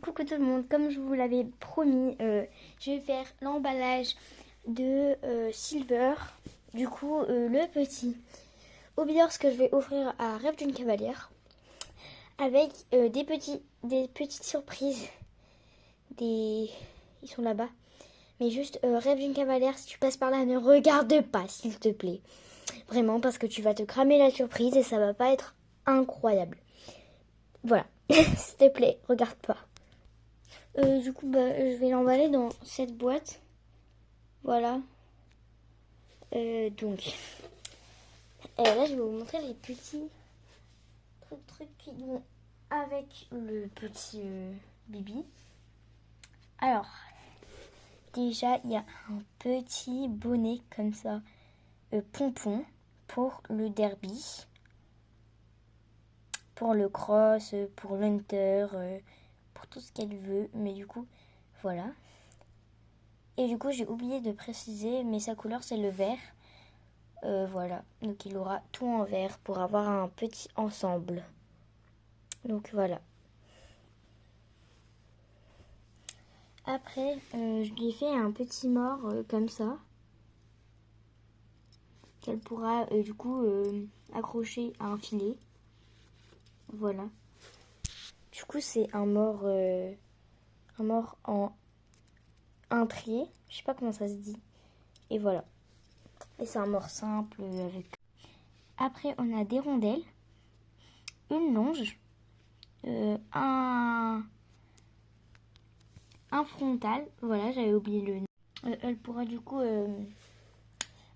coucou tout le monde, comme je vous l'avais promis, je vais faire l'emballage de Silver, du coup le petit Hobbyhorse que je vais offrir à Rêve d'une cavalière, avec des petites surprises, ils sont là-bas, mais juste Rêve d'une cavalière, si tu passes par là, ne regarde pas s'il te plaît, vraiment, parce que tu vas te cramer la surprise et ça va pas être incroyable. Voilà, s'il te plaît, regarde pas. Du coup, je vais l'emballer dans cette boîte. Voilà. Donc, là, je vais vous montrer les petits trucs qui vont avec le petit Bibi. Alors, déjà, il y a un petit bonnet comme ça, pompon, pour le derby, pour le cross, pour l'hunter, pour tout ce qu'elle veut. Mais du coup, voilà. Et du coup, j'ai oublié de préciser, mais sa couleur, c'est le vert. Voilà, donc il aura tout en vert pour avoir un petit ensemble. Donc voilà. Après, je lui ai fait un petit mort comme ça, qu'elle pourra du coup accrocher à un filet. Voilà. Du coup, c'est un mort en un trier. Je sais pas comment ça se dit. Et voilà. Et c'est un mort simple avec. Après, on a des rondelles, une longe, un frontal. Voilà, j'avais oublié le nom. Elle pourra du coup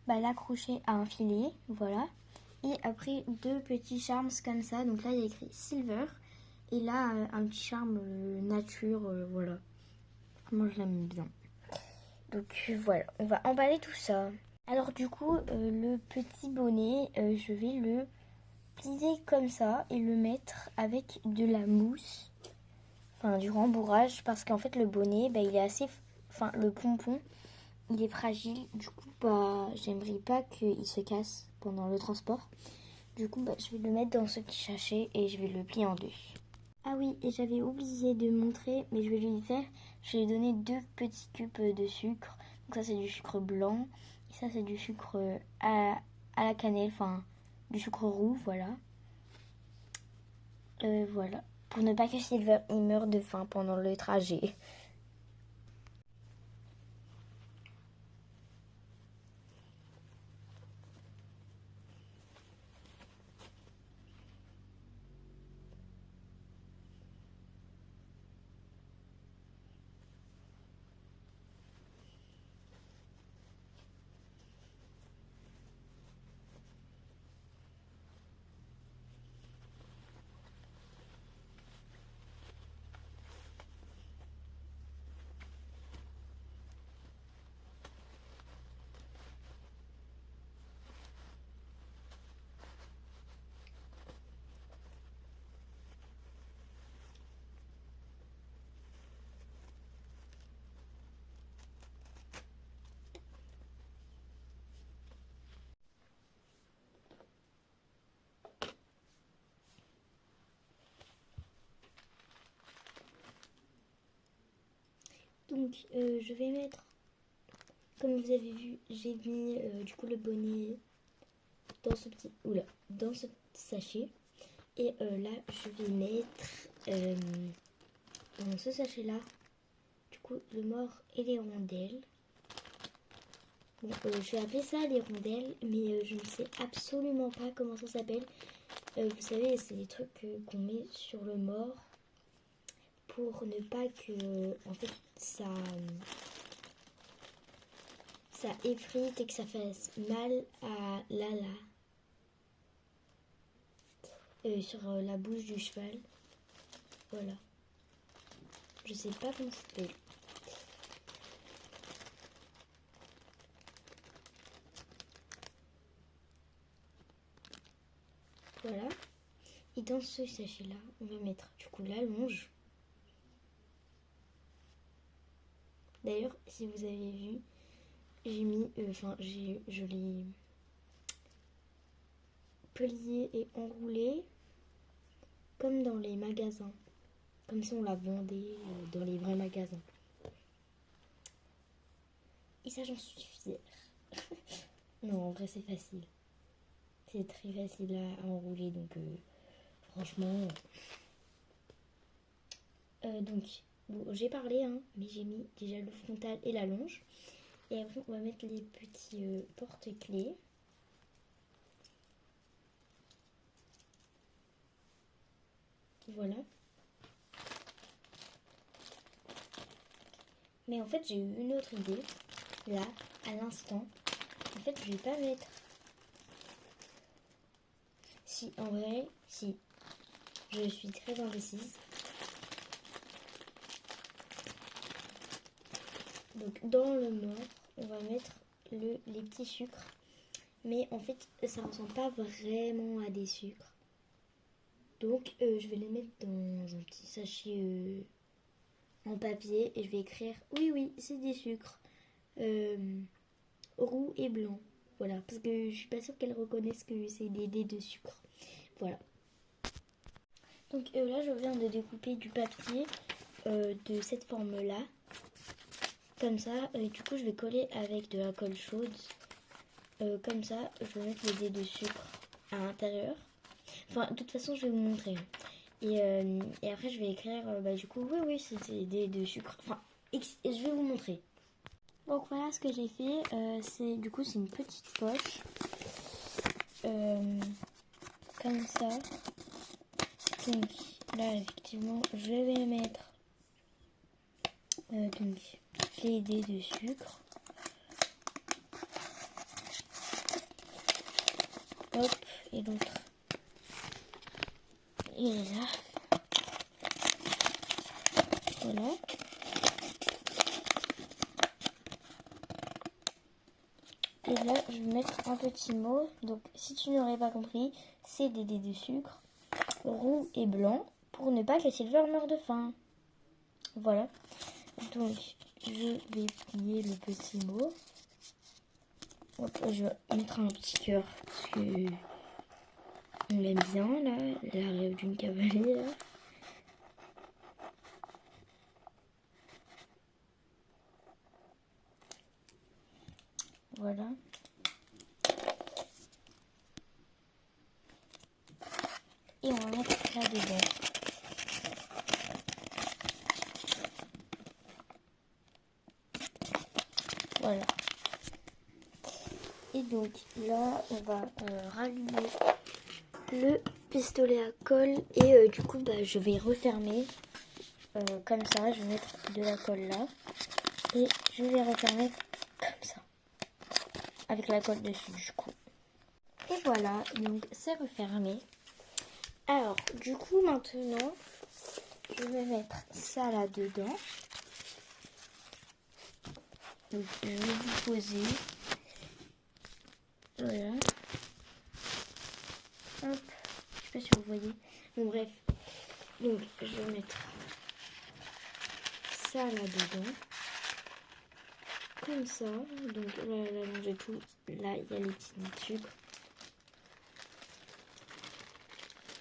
l'accrocher à un filet. Voilà. Et après, deux petits charms comme ça. Donc là, il y a écrit Silver. Et là, un petit charme nature. Voilà. Moi, je l'aime bien. Donc voilà, on va emballer tout ça. Alors du coup, le petit bonnet, je vais le plier comme ça et le mettre avec de la mousse, enfin du rembourrage, parce qu'en fait le bonnet, il est assez, enfin le pompon, il est fragile. Du coup, j'aimerais pas qu'il se casse pendant le transport. Du coup, je vais le mettre dans ce petit sachet et je vais le plier en deux. Ah oui, et j'avais oublié de montrer, mais je vais lui faire, je vais lui donner deux petits cubes de sucre. Donc ça c'est du sucre blanc, et ça c'est du sucre à la cannelle, enfin du sucre roux, voilà. Voilà, pour ne pas que Silver il meure de faim pendant le trajet. Donc je vais mettre, comme vous avez vu, j'ai mis du coup le bonnet dans ce dans ce sachet. Et là, je vais mettre dans ce sachet-là, du coup, le mort et les rondelles. Bon, je vais appeler ça les rondelles, mais je ne sais absolument pas comment ça s'appelle. Vous savez, c'est des trucs qu'on met sur le mort pour ne pas que, en fait, ça effrite et que ça fasse mal à Lala sur la bouche du cheval. Voilà. Je sais pas comment ça s'appelle. Voilà. Et dans ce sachet-là, on va mettre du coup la longe. D'ailleurs, si vous avez vu, j'ai mis, je l'ai plié et enroulé comme dans les magasins. Comme si on la vendait dans les vrais magasins. Et ça, j'en suis fière. Non, en vrai, c'est facile. C'est très facile à enrouler, donc franchement... donc, bon, j'ai parlé, hein, mais j'ai mis déjà le frontal et la longe. Et après, on va mettre les petits porte-clés. Voilà. Mais en fait, j'ai eu une autre idée, là, à l'instant. En fait, je vais pas mettre... Si, en vrai, si. Je suis très indécise. Donc, dans le nord, on va mettre les petits sucres. Mais en fait, ça ne ressemble pas vraiment à des sucres. Donc, je vais les mettre dans un petit sachet en papier. Et je vais écrire, oui, c'est des sucres. Roux et blanc. Voilà, parce que je suis pas sûre qu'elles reconnaissent que c'est des dés de sucre. Voilà. Donc là, je viens de découper du papier de cette forme-là. Comme ça, du coup, je vais coller avec de la colle chaude. Comme ça, je vais mettre les dés de sucre à l'intérieur. Enfin, de toute façon, je vais vous montrer. Et après, je vais écrire, du coup, oui, c'est des dés de sucre. Enfin, je vais vous montrer. Donc voilà ce que j'ai fait. C'est une petite poche. Comme ça. Donc là, effectivement, je vais mettre les dés de sucre. Hop, et l'autre, il est là. Voilà. Et là, je vais mettre un petit mot. Donc, si tu n'aurais pas compris, c'est des dés de sucre, roux et blanc, pour ne pas que Silver meure de faim. Voilà. Donc, je vais plier le petit mot. Donc, je vais mettre un petit cœur, parce que on l'aime bien, là, la rêve d'une cavalier, là. Voilà. Et on va mettre là dedans. Voilà. Et donc là, on va rallumer le pistolet à colle. Et du coup, je vais refermer comme ça. Je vais mettre de la colle là. Et je vais refermer comme ça. Avec la colle dessus du coup. Et voilà, donc c'est refermé. Alors, du coup, maintenant, je vais mettre ça là dedans. Donc, je vais vous poser. Voilà. Hop. Je sais pas si vous voyez. Bon, bref. Donc, je vais mettre ça là dedans. Comme ça. Donc, là, j'ai tout. Là, il y a les petits sucres.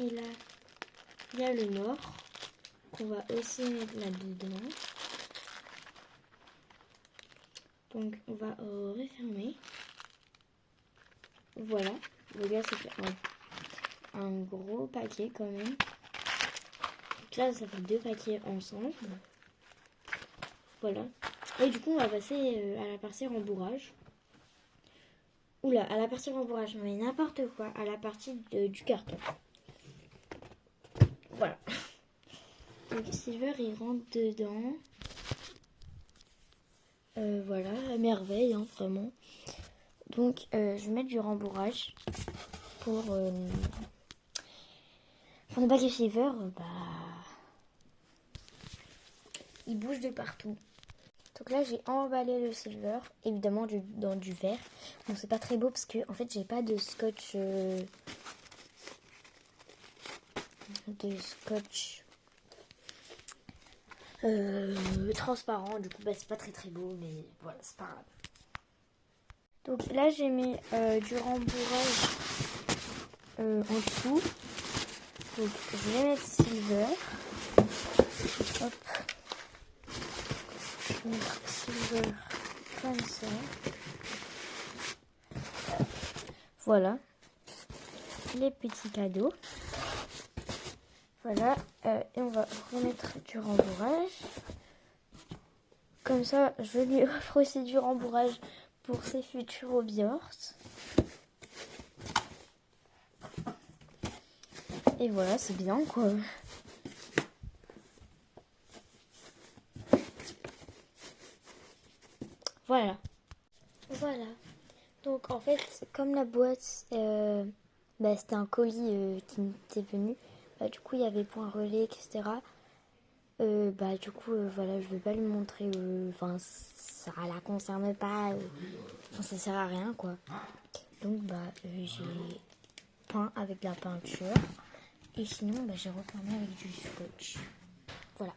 Et là, il y a le nord qu'on va aussi mettre là-dedans. Donc, on va refermer. Voilà. Donc là, ça fait un gros paquet quand même. Donc là, ça fait 2 paquets ensemble. Voilà. Et du coup, on va passer à la partie rembourrage. Oula, à la partie rembourrage, mais n'importe quoi. À la partie du carton. Voilà. Donc Silver il rentre dedans. Voilà, à merveille, hein, vraiment. Donc je vais mettre du rembourrage pour ne pas que Silver il bouge de partout. Donc là j'ai emballé le Silver, évidemment dans du verre. Bon, c'est pas très beau parce que en fait j'ai pas de scotch transparent, du coup c'est pas très beau, mais voilà, c'est pas grave. Donc là j'ai mis du rembourrage en dessous. Donc je vais mettre Silver. Hop. Je vais mettre Silver comme ça. Voilà. Les petits cadeaux. Voilà. Et on va remettre du rembourrage. Comme ça, je lui offre aussi du rembourrage pour ses futurs hobbyhorts. Et voilà, c'est bien quoi. Voilà. Voilà. Donc en fait, comme la boîte, c'était un colis qui m'était venu. Du coup, il y avait point relais, etc. Du coup, voilà, je vais pas lui montrer. Enfin, ça la concerne pas. Ça sert à rien, quoi. Donc, j'ai peint avec de la peinture. Et sinon, j'ai refermé avec du scotch. Voilà.